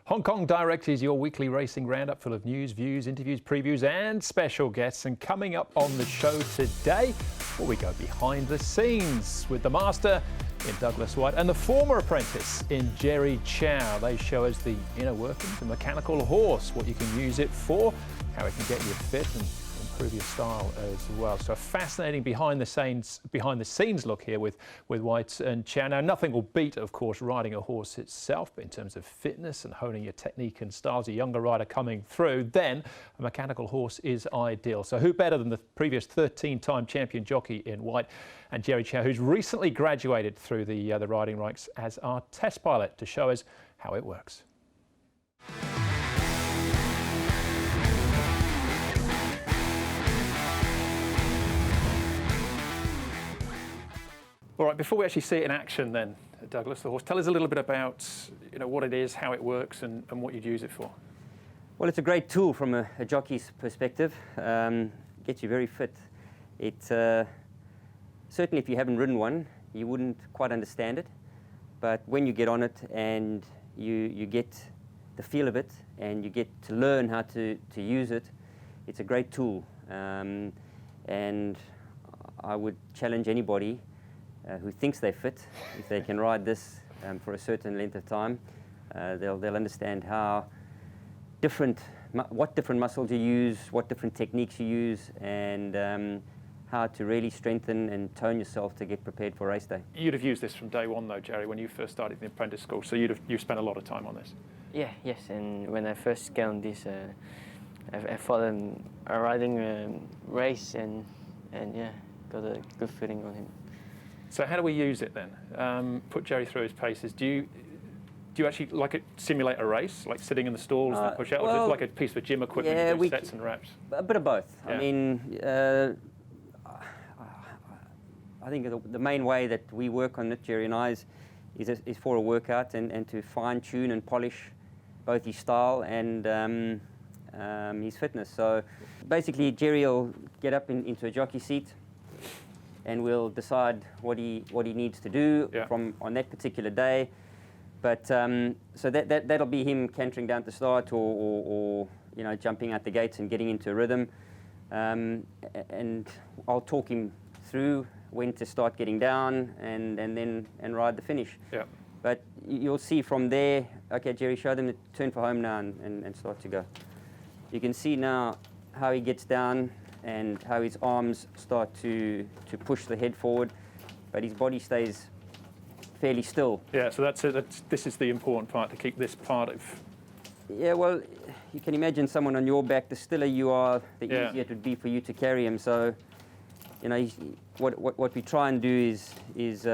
Hong Kong Direct is your weekly racing roundup full of news, views, interviews, previews and special guests. And coming up on the show today, we go behind the scenes with the master in Douglas Whyte and the former apprentice in Chau. They show us the inner workings of a mechanical horse, what you can use it for, how it can get you fit and improve your style as well. So a fascinating behind the scenes look here with Whyte and Chau. Now nothing will beat, of course, riding a horse itself, but in terms of fitness and honing your technique and styles, a younger rider coming through, then a mechanical horse is ideal. So who better than the previous 13-time champion jockey in Whyte and Chau, who's recently graduated through the riding ranks as our test pilot to show us how it works. All right, before we actually see it in action then, Douglas, the horse, tell us a little bit about what it is, how it works and what you'd use it for. Well, it's a great tool from a jockey's perspective. Gets you very fit. It certainly, if you haven't ridden one, you wouldn't quite understand it. But when you get on it and you get the feel of it and you get to learn how to use it, it's a great tool. And I would challenge anybody who thinks they're fit, if they can ride this for a certain length of time, they'll understand how what different muscles you use, what different techniques you use, and how to really strengthen and tone yourself to get prepared for race day. You'd have used this from day one though, Jerry, when you first started in the apprentice school, so you spent a lot of time on this. Yes, and when I first got on this, I thought riding a race and yeah, got a good feeling on him. So how do we use it then? Put Jerry through his paces. Do you actually simulate a race, like sitting in the stalls and push out, or just like a piece of gym equipment, yeah, sets and reps? A bit of both. Yeah. I mean, I think the main way that we work on it, Jerry and I, is for a workout and to fine tune and polish both his style and his fitness. So basically, Jerry will get up into a jockey seat, and we'll decide what he needs to do on that particular day. But so that'll be him cantering down to start, or jumping out the gates and getting into a rhythm. And I'll talk him through when to start getting down and ride the finish. Yeah. But you'll see from there. Okay, Jerry, show them to turn for home now and start to go. You can see now how he gets down and how his arms start to push the head forward, but his body stays fairly still. Yeah, so this is the important part, to keep this part of... Yeah, well, you can imagine someone on your back, the stiller you are, the easier it would be for you to carry him. So, what we try and do is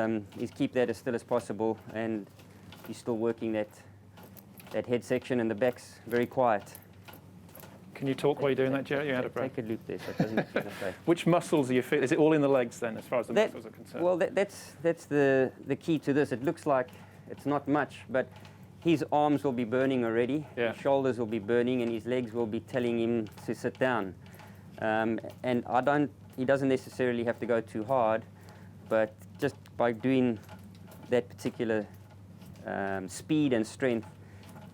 keep that as still as possible, and you're still working that head section, and the back's very quiet. Can you talk while you're doing that, Jerry? You're out of breath. Take a loop there, so it doesn't feel okay. Which muscles are you fit? Is it all in the legs then, as far as the muscles are concerned? Well, that's the key to this. It looks like it's not much, but his arms will be burning already. Yeah. His shoulders will be burning, and his legs will be telling him to sit down. And he doesn't necessarily have to go too hard, but just by doing that particular speed and strength,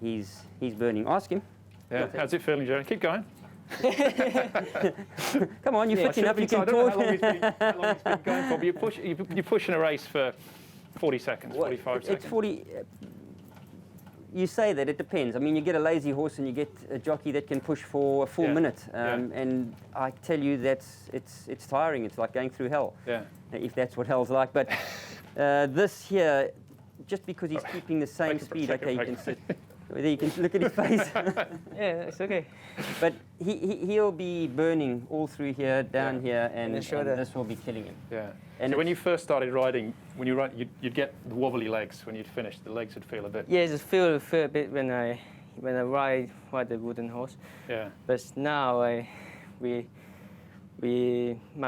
he's burning. Ask him. Yeah. How's it feeling, Jerry? Keep going. Come on, you're fit enough. You can talk. How long he's been going for, but you're pushing a race for 40 seconds, 45 seconds. It's 40. You say that, it depends. I mean, you get a lazy horse and you get a jockey that can push for a full minute, and I tell you it's tiring. It's like going through hell. Yeah. If that's what hell's like. But this here, just because he's keeping the same speed, okay, you can sit. There you can look at his face. Yeah, it's okay. But he'll be burning all through here, down here, and this will be killing him. Yeah. And so when you first started riding, you'd get the wobbly legs when you'd finished. The legs would feel a bit. Yeah, just feel a bit when I ride the wooden horse. Yeah. But now my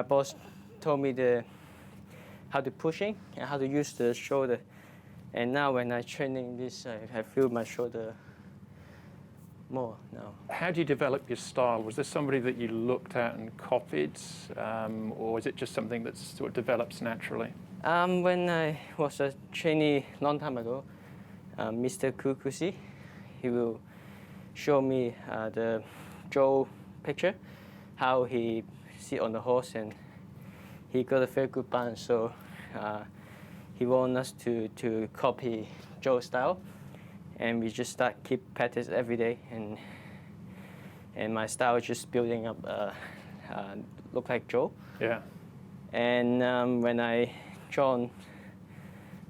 boss told me how to pushing and how to use the shoulder. And now when I training this, I feel my shoulder more now. How do you develop your style? Was this somebody that you looked at and copied, or is it just something that sort of develops naturally? When I was a trainee long time ago, Mr. Kukusi, he will show me the Chau picture, how he sit on the horse, and he got a very good balance. So he want us to copy Chau's style, and we just keep practice every day, and my style is just building up, look like Chau. Yeah. And when I joined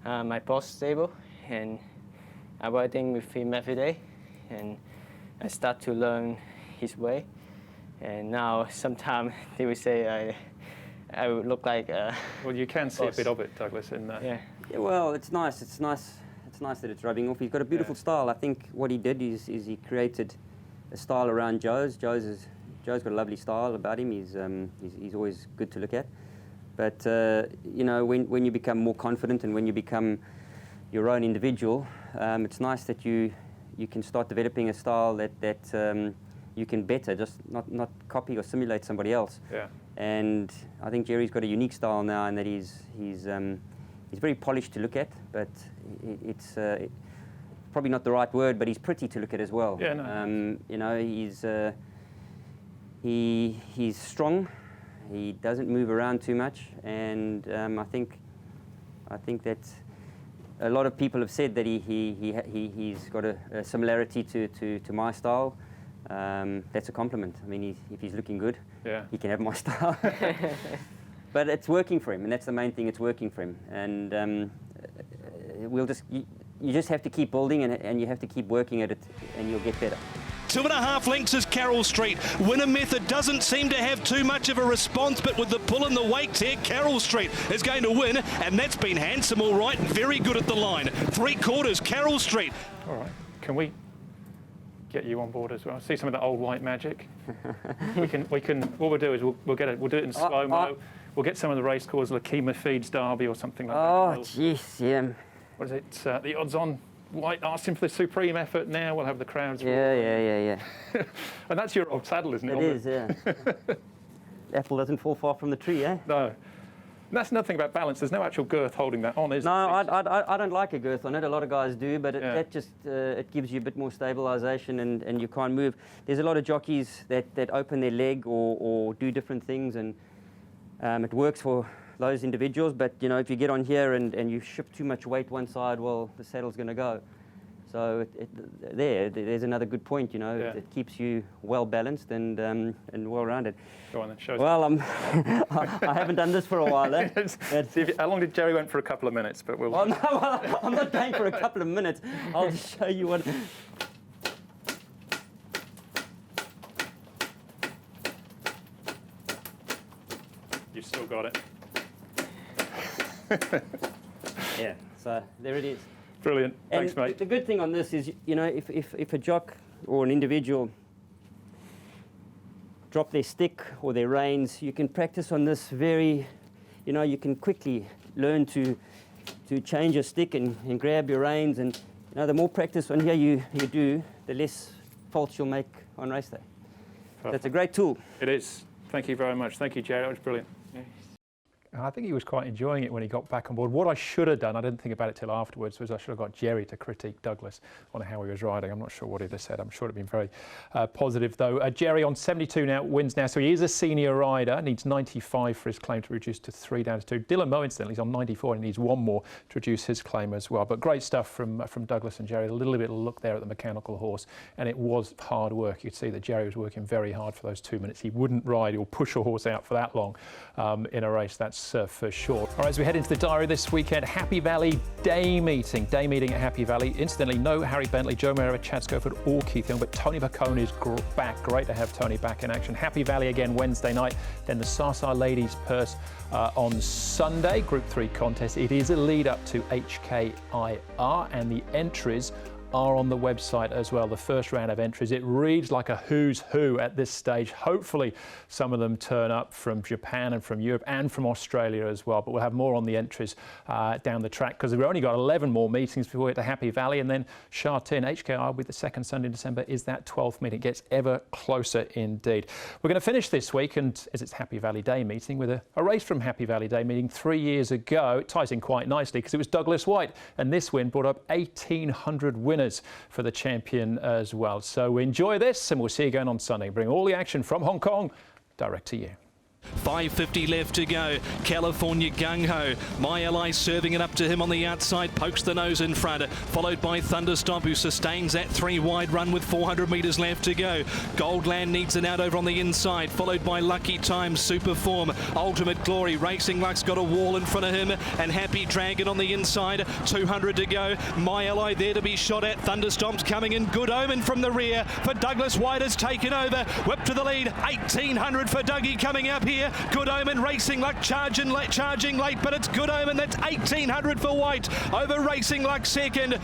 my boss stable, and I'm riding with him every day, and I start to learn his way. And now sometimes they will say I would look like Well, you can see boss. a bit of it, Douglas, in that. Yeah. Yeah, well, it's nice. It's nice. It's nice that it's rubbing off. He's got a beautiful style. I think what he did is he created a style around Chau's. Chau's got a lovely style about him. He's always good to look at. But you know, when you become more confident and when you become your own individual, it's nice that you can start developing a style that you can better, just not copy or simulate somebody else. Yeah. And I think Jerry's got a unique style now, in that he's very polished to look at, but it's probably not the right word, but he's pretty to look at as well. Yeah, no. You know, he's strong. He doesn't move around too much, and I think that a lot of people have said that he's got a similarity to my style. That's a compliment. I mean, if he's looking good, Yeah. he can have my style. But it's working for him, and that's the main thing. It's working for him, and you just have to keep building, and you have to keep working at it, and you'll get better. 2.5 lengths is Carroll Street. Winner Method doesn't seem to have too much of a response, but with the pull and the weights here, Carroll Street is going to win, and that's been handsome, all right. Very good at the line. 3/4 Carroll Street. All right. Can we get you on board as well? See some of that old Whyte magic. we can. What we'll do is we'll do it in slow mo. We'll get some of the race called Lakima Feeds Derby or something like that. Oh, jeez, yeah. What is it? The odds on. Whyte asked him for the supreme effort. Now we'll have the crowds. Yeah. And that's your old saddle, isn't it? It is, yeah. Apple doesn't fall far from the tree, eh? No. And that's another thing about balance. There's no actual girth holding that on, is No, there? I don't like a girth on it. A lot of guys do, but Yeah. that just it gives you a bit more stabilisation, and you can't move. There's a lot of jockeys that open their leg or do different things, and it works for those individuals. But you know, if you get on here and you shift too much weight one side, well, the saddle's going to go. So there's another good point. You know, Yeah. it keeps you well balanced and well rounded. Go on then, show us. Well, I haven't done this for a while. Eh? How long did Jerry went for? A couple of minutes, but we'll. Well, no, I'm not going for a couple of minutes. I'll just show you what. You've still got it. Yeah, so there it is. Brilliant. And Thanks, mate. the good thing on this is, you know, if a jock or an individual drop their stick or their reins, you can practice on this very, you know, you can quickly learn to change your stick and grab your reins, and you know, the more practice on here you do, the less faults you'll make on race day. That's a great tool. It is. Thank you very much. Thank you, Jerry. That was brilliant. I think he was quite enjoying it when he got back on board. What I should have done, I didn't think about it till afterwards, was I should have got Jerry to critique Douglas on how he was riding. I'm not sure what he'd have said. I'm sure it'd been very positive, though. Jerry on 72 now, wins now, so he is a senior rider. Needs 95 for his claim to reduce to 3 down to 2. Dylan Moe, incidentally, is on 94 and he needs 1 more to reduce his claim as well. But great stuff from Douglas and Jerry. A little bit of look there at the mechanical horse, and it was hard work. You could see that Jerry was working very hard for those 2 minutes. He wouldn't ride or push a horse out for that long in a race, that's for sure. All right, as we head into the diary this weekend, Happy Valley day meeting at Happy Valley. Incidentally, no Harry Bentley, Joe Merritt, Chad Schofield or Keith Young, but Tony Bacone is back. Great to have Tony back in action. Happy Valley again Wednesday night, then the Sasa Ladies Purse on Sunday, Group 3 contest. It is a lead up to HKIR, and the entries are on the website as well, the first round of entries. It reads like a who's who at this stage. Hopefully some of them turn up from Japan and from Europe and from Australia as well, but we'll have more on the entries down the track, because we've only got 11 more meetings before we get to Happy Valley, and then Sha Tin, HKR with the second Sunday in December is that 12th meeting. It gets ever closer indeed. We're going to finish this week, and as it's Happy Valley Day meeting, with a race from Happy Valley Day meeting 3 years ago. It ties in quite nicely because it was Douglas Whyte, and this win brought up 1,800 winners winners for the champion as well. So enjoy this, and we'll see you again on Sunday. Bring all the action from Hong Kong direct to you. 5.50 left to go. California Gung Ho. My Ally serving it up to him on the outside. Pokes the nose in front. Followed by Thunderstomp, who sustains that 3 wide run with 400 metres left to go. Goldland needs it out over on the inside. Followed by Lucky Times, Super Form. Ultimate Glory. Racing Luck's got a wall in front of him. And Happy Dragon on the inside. 200 to go. My Ally there to be shot at. Thunderstomp's coming in. Good Omen from the rear. For Douglas, Whyte has taken over. Whip to the lead. 1800 for Dougie coming up here. Good Omen, Racing Luck charging late, but it's Good Omen. That's 1800 for Whyte over Racing Luck second.